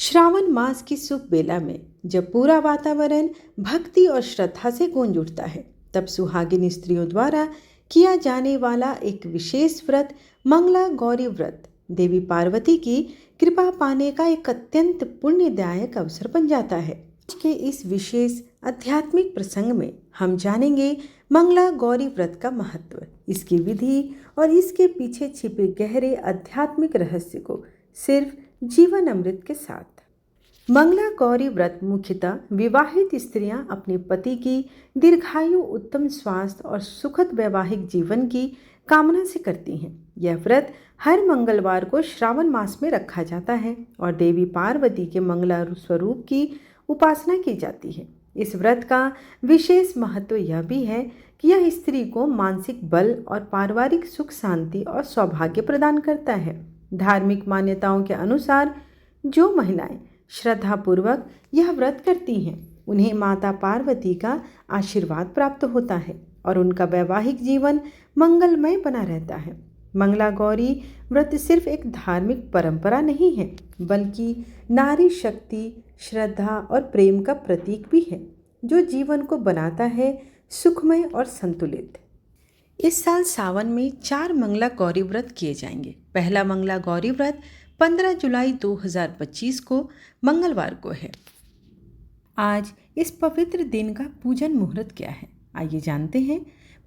श्रावण मास की शुभ बेला में जब पूरा वातावरण भक्ति और श्रद्धा से गूंज उठता है, तब सुहागिन स्त्रियों द्वारा किया जाने वाला एक विशेष व्रत मंगला गौरी व्रत देवी पार्वती की कृपा पाने का एक अत्यंत पुण्यदायक अवसर बन जाता है। आज के इस विशेष आध्यात्मिक प्रसंग में हम जानेंगे मंगला गौरी व्रत का महत्व, इसकी विधि और इसके पीछे छिपे गहरे आध्यात्मिक रहस्य को सिर्फ जीवन अमृत के साथ। मंगला गौरी व्रत मुख्यतः विवाहित स्त्रियां अपने पति की दीर्घायु, उत्तम स्वास्थ्य और सुखद वैवाहिक जीवन की कामना से करती हैं। यह व्रत हर मंगलवार को श्रावण मास में रखा जाता है और देवी पार्वती के मंगला स्वरूप की उपासना की जाती है। इस व्रत का विशेष महत्व यह भी है कि यह स्त्री को मानसिक बल और पारिवारिक सुख शांति और सौभाग्य प्रदान करता है। धार्मिक मान्यताओं के अनुसार जो महिलाएं श्रद्धापूर्वक यह व्रत करती हैं, उन्हें माता पार्वती का आशीर्वाद प्राप्त होता है और उनका वैवाहिक जीवन मंगलमय बना रहता है। मंगला गौरी व्रत सिर्फ एक धार्मिक परंपरा नहीं है, बल्कि नारी शक्ति, श्रद्धा और प्रेम का प्रतीक भी है, जो जीवन को बनाता है सुखमय और संतुलित। इस साल सावन में 4 मंगला गौरी व्रत किए जाएंगे। पहला मंगला गौरी व्रत 15 जुलाई 2025 को मंगलवार को है। आज इस पवित्र दिन का पूजन मुहूर्त क्या है, आइए जानते हैं।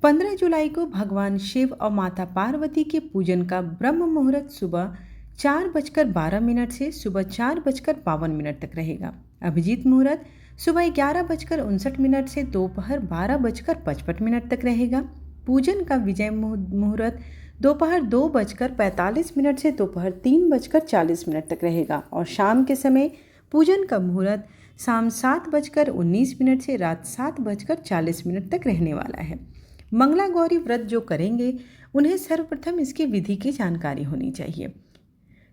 15 जुलाई को भगवान शिव और माता पार्वती के पूजन का ब्रह्म मुहूर्त सुबह 4:12 से सुबह 4:52 तक रहेगा। अभिजीत मुहूर्त सुबह 11:59 से दोपहर 12:55 तक रहेगा। पूजन का विजय मुहूर्त दोपहर 2:45 से दोपहर 3:40 तक रहेगा और शाम के समय पूजन का मुहूर्त शाम 7:19 से रात 7:40 तक रहने वाला है। मंगला गौरी व्रत जो करेंगे, उन्हें सर्वप्रथम इसकी विधि की जानकारी होनी चाहिए।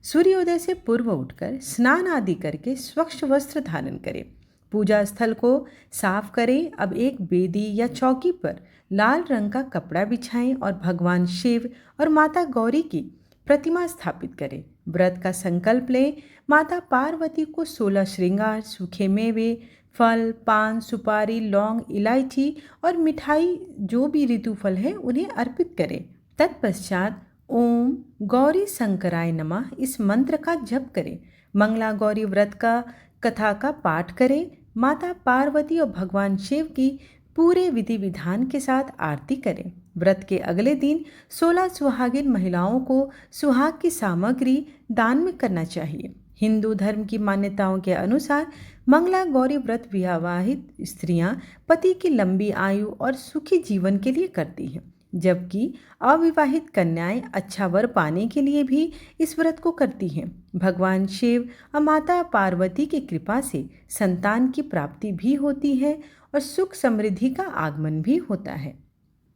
सूर्योदय से पूर्व उठकर स्नान आदि करके स्वच्छ वस्त्र धारण करें। पूजा स्थल को साफ करें। अब एक बेदी या चौकी पर लाल रंग का कपड़ा बिछाएं और भगवान शिव और माता गौरी की प्रतिमा स्थापित करें। व्रत का संकल्प लें। माता पार्वती को 16 श्रृंगार, सूखे मेवे, फल, पान, सुपारी, लौंग, इलायची और मिठाई, जो भी ऋतु फल है, उन्हें अर्पित करें। तत्पश्चात ओम गौरी शंकराय नमः इस मंत्र का जप करें। मंगला गौरी व्रत का कथा का पाठ करें। माता पार्वती और भगवान शिव की पूरे विधि विधान के साथ आरती करें। व्रत के अगले दिन 16 सुहागिन महिलाओं को सुहाग की सामग्री दान में करना चाहिए। हिंदू धर्म की मान्यताओं के अनुसार मंगला गौरी व्रत विवाहित स्त्रियां पति की लंबी आयु और सुखी जीवन के लिए करती हैं, जबकि अविवाहित कन्याएं अच्छा वर पाने के लिए भी इस व्रत को करती हैं। भगवान शिव और माता पार्वती की कृपा से संतान की प्राप्ति भी होती है और सुख समृद्धि का आगमन भी होता है।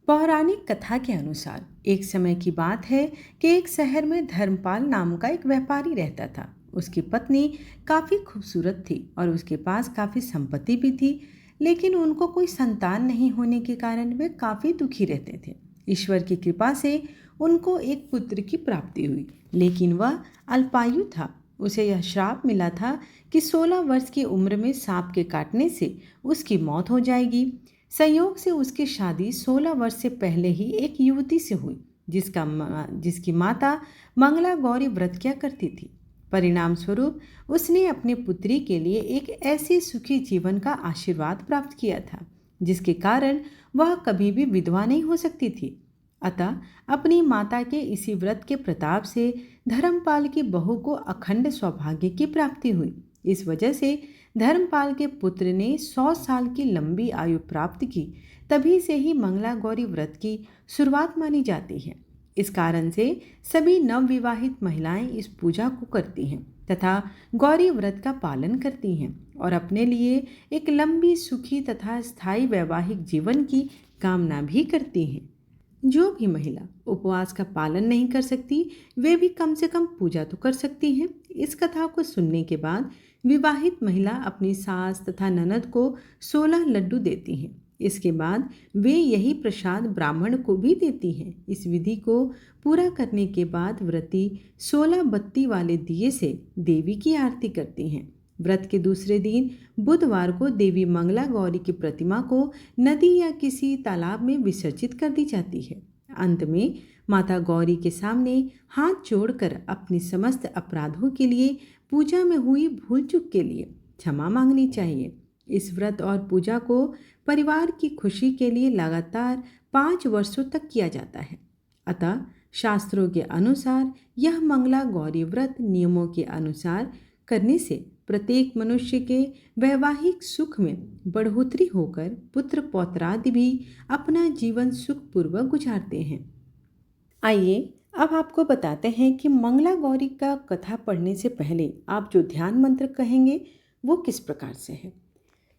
पौराणिक कथा के अनुसार एक समय की बात है कि एक शहर में धर्मपाल नाम का एक व्यापारी रहता था। उसकी पत्नी काफ़ी खूबसूरत थी और उसके पास काफ़ी संपत्ति भी थी, लेकिन उनको कोई संतान नहीं होने के कारण वे काफ़ी दुखी रहते थे। ईश्वर की कृपा से उनको एक पुत्र की प्राप्ति हुई, लेकिन वह अल्पायु था। उसे यह श्राप मिला था कि 16 वर्ष की उम्र में सांप के काटने से उसकी मौत हो जाएगी। संयोग से उसकी शादी 16 वर्ष से पहले ही एक युवती से हुई, जिसकी माता मंगला गौरी व्रत किया करती थी। परिणाम स्वरूप उसने अपनी पुत्री के लिए एक ऐसे सुखी जीवन का आशीर्वाद प्राप्त किया था, जिसके कारण वह कभी भी विधवा नहीं हो सकती थी। अतः अपनी माता के इसी व्रत के प्रताप से धर्मपाल की बहू को अखंड सौभाग्य की प्राप्ति हुई। इस वजह से धर्मपाल के पुत्र ने 100 साल की लंबी आयु प्राप्त की। तभी से ही मंगला गौरी व्रत की शुरुआत मानी जाती है। इस कारण से सभी नवविवाहित महिलाएं इस पूजा को करती हैं तथा गौरी व्रत का पालन करती हैं और अपने लिए एक लंबी, सुखी तथा स्थायी वैवाहिक जीवन की कामना भी करती हैं। जो भी महिला उपवास का पालन नहीं कर सकती, वे भी कम से कम पूजा तो कर सकती हैं। इस कथा को सुनने के बाद विवाहित महिला अपनी सास तथा ननद को 16 लड्डू देती हैं। इसके बाद वे यही प्रसाद ब्राह्मण को भी देती हैं। इस विधि को पूरा करने के बाद व्रती 16 बत्ती वाले दिए से देवी की आरती करती हैं। व्रत के दूसरे दिन बुधवार को देवी मंगला गौरी की प्रतिमा को नदी या किसी तालाब में विसर्जित कर दी जाती है। अंत में माता गौरी के सामने हाथ जोड़कर अपनी समस्त अपराधों के लिए, पूजा में हुई भूल चूक के लिए क्षमा मांगनी चाहिए। इस व्रत और पूजा को परिवार की खुशी के लिए लगातार 5 वर्षों तक किया जाता है। अतः शास्त्रों के अनुसार यह मंगला गौरी व्रत नियमों के अनुसार करने से प्रत्येक मनुष्य के वैवाहिक सुख में बढ़ोतरी होकर पुत्र पौत्रादि भी अपना जीवन सुखपूर्वक गुजारते हैं। आइए अब आपको बताते हैं कि मंगला गौरी का कथा पढ़ने से पहले आप जो ध्यान मंत्र कहेंगे वो किस प्रकार से है।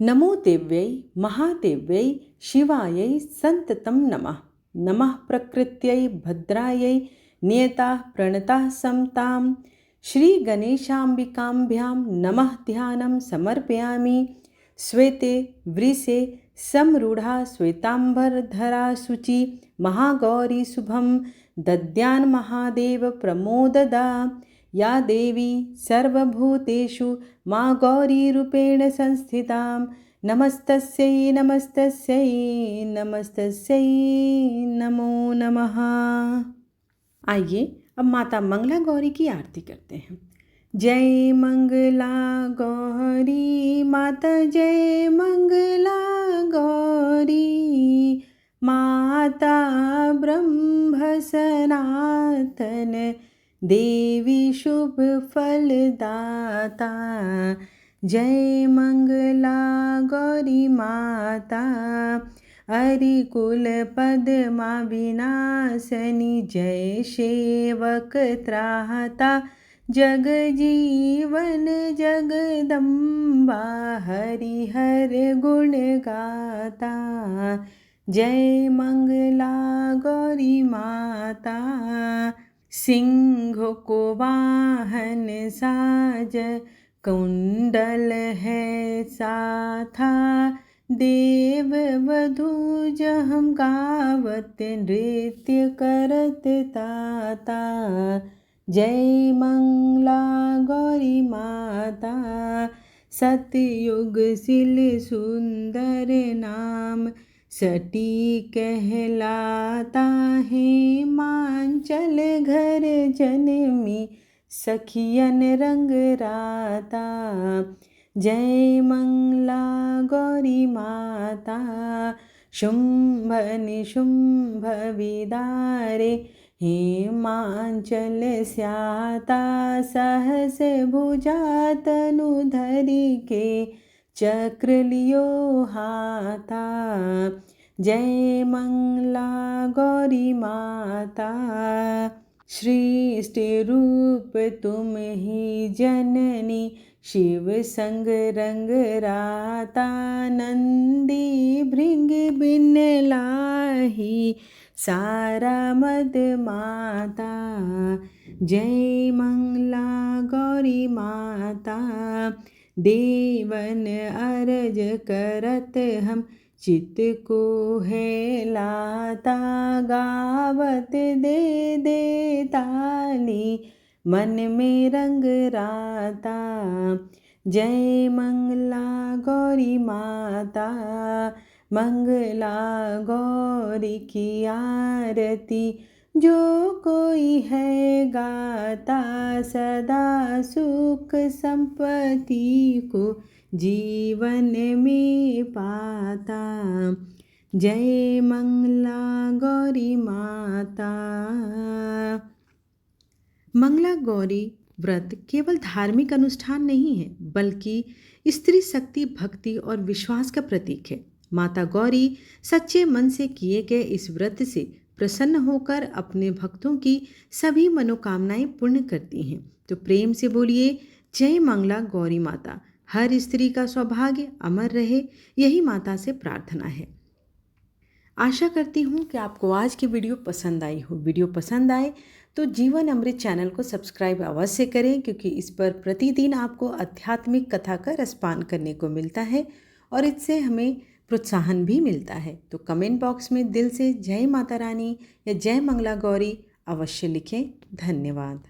नमो देव्यै महादेव्यै शिवायै संततं नमः। नमः प्रकृत्यै भद्रायै नियताः प्रणताः समतां। श्री गणेशाम्बिकाभ्यां नमः ध्यानं समर्पयामि। श्वेते वृषे समरूढ़ा श्वेतांबरधरा शुचि महागौरी शुभं दद्यान् महादेव प्रमोददा। या देवी सर्वभूतेषु मा गौरी रूपेण संस्थितां। नमस्तस्यै नमस्तस्यै नमस्तस्यै नमो नमः। आइए अब माता मंगला गौरी की आरती करते हैं। जय मंगला गौरी माता, जय मंगला गौरी माता ब्रह्म सनातन देवी शुभ फलदाता। जय मंगला गौरी माता हरिकुल पद्मा विनाशनी। जय सेवक त्राता जग जीवन जगदम्बा हरिहर गुण गाता। जय मंगला गौरी माता सिंह को वाहन साज कुंडल है साथा। देव वधू जहम गावत नृत्य करत ताता। जय मंगला गौरी माता सतयुग सिल सुंदर नाम सटी कहलाता है। मांचल घर जनमी सखियन रंग राता। जय मंगला गौरी माता शुंभ निशुंभ विदारे हिमांचल स्याता। सहस भुजा तनु धरि के चक्र लियो हाथा। जय मंगला गौरी माता सृष्टि रूप तुम ही जननी। शिव संग रंग राता नंदी भृंग बिन लाही सारा मद माता। जय मंगला गौरी माता देवन अरज करत हम चित्त को है लाता। गावत दे दे ताली मन में रंग राता। जय मंगला गौरी माता मंगला गौरी की आरती जो कोई है गाता। सदा सुख संपत्ति को जीवन में पाता। जय मंगला गौरी माता। मंगला गौरी व्रत केवल धार्मिक अनुष्ठान नहीं है बल्कि स्त्री शक्ति, भक्ति और विश्वास का प्रतीक है। माता गौरी सच्चे मन से किए गए इस व्रत से प्रसन्न होकर अपने भक्तों की सभी मनोकामनाएं पूर्ण करती हैं। तो प्रेम से बोलिए जय मंगला गौरी माता। हर स्त्री का सौभाग्य अमर रहे, यही माता से प्रार्थना है। आशा करती हूँ कि आपको आज की वीडियो पसंद आई हो। वीडियो पसंद आए तो जीवन अमृत चैनल को सब्सक्राइब अवश्य करें, क्योंकि इस पर प्रतिदिन आपको आध्यात्मिक कथा का रसपान करने को मिलता है और इससे हमें प्रोत्साहन भी मिलता है। तो कमेंट बॉक्स में दिल से जय माता रानी या जय मंगला गौरी अवश्य लिखें। धन्यवाद।